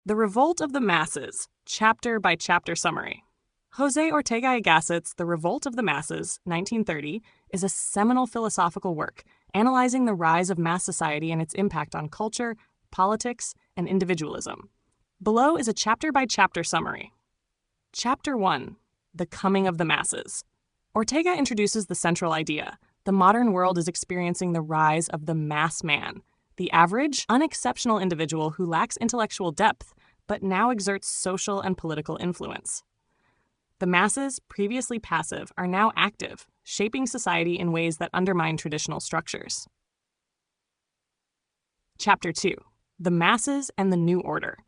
The Revolt of the Masses, chapter-by-chapter summary. José Ortega y Gasset's The Revolt of the Masses, 1930, is a seminal philosophical work analyzing the rise of mass society and its impact on culture, politics, and individualism. Below is a chapter-by-chapter summary. Chapter 1. The Coming of the Masses. Ortega introduces the central idea. The modern world is experiencing the rise of the mass man, the average, unexceptional individual who lacks intellectual depth, but now exerts social and political influence. The masses, previously passive, are now active, shaping society in ways that undermine traditional structures. Chapter 2. The Masses and the New Order.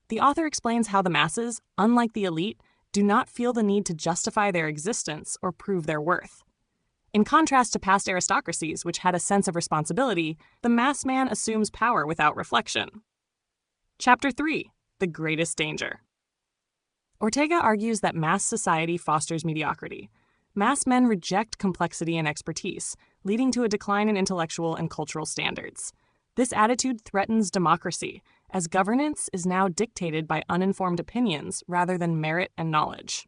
The author explains how the masses, unlike the elite, do not feel the need to justify their existence or prove their worth. In contrast to past aristocracies, which had a sense of responsibility, the mass man assumes power without reflection. Chapter 3. The Greatest Danger. Ortega argues that mass society fosters mediocrity. Mass men reject complexity and expertise, leading to a decline in intellectual and cultural standards. This attitude threatens democracy, as governance is now dictated by uninformed opinions rather than merit and knowledge.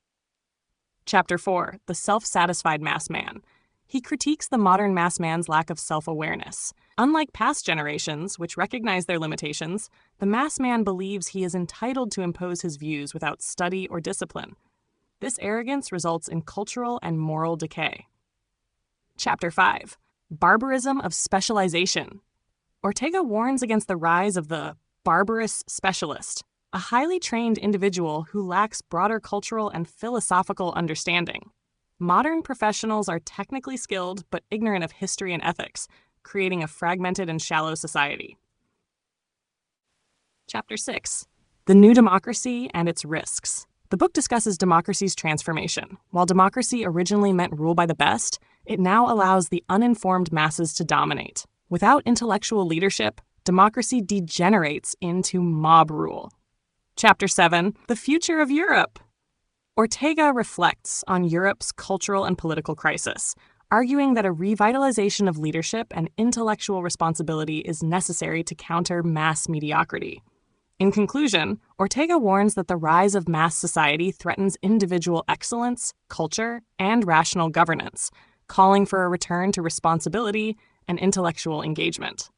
Chapter 4. The Self-Satisfied Mass Man. He critiques the modern mass man's lack of self-awareness. Unlike past generations, which recognize their limitations, the mass man believes he is entitled to impose his views without study or discipline. This arrogance results in cultural and moral decay. Chapter 5. Barbarism of Specialization. Ortega warns against the rise of the barbarous specialist, a highly trained individual who lacks broader cultural and philosophical understanding. Modern professionals are technically skilled but ignorant of history and ethics, creating a fragmented and shallow society. Chapter 6. The New Democracy and Its Risks. The book discusses democracy's transformation. While democracy originally meant rule by the best, it now allows the uninformed masses to dominate. Without intellectual leadership, democracy degenerates into mob rule. Chapter 7. The Future of Europe. Ortega reflects on Europe's cultural and political crisis, arguing that a revitalization of leadership and intellectual responsibility is necessary to counter mass mediocrity. In conclusion, Ortega warns that the rise of mass society threatens individual excellence, culture, and rational governance, calling for a return to responsibility and intellectual engagement.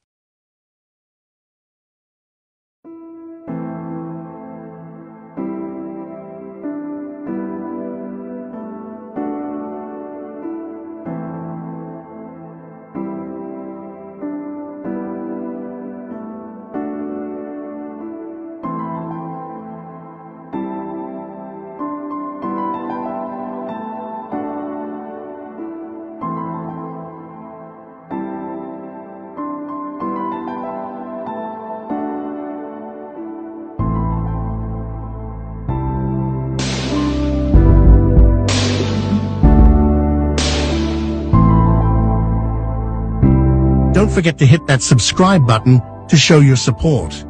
Don't forget to hit that subscribe button to show your support.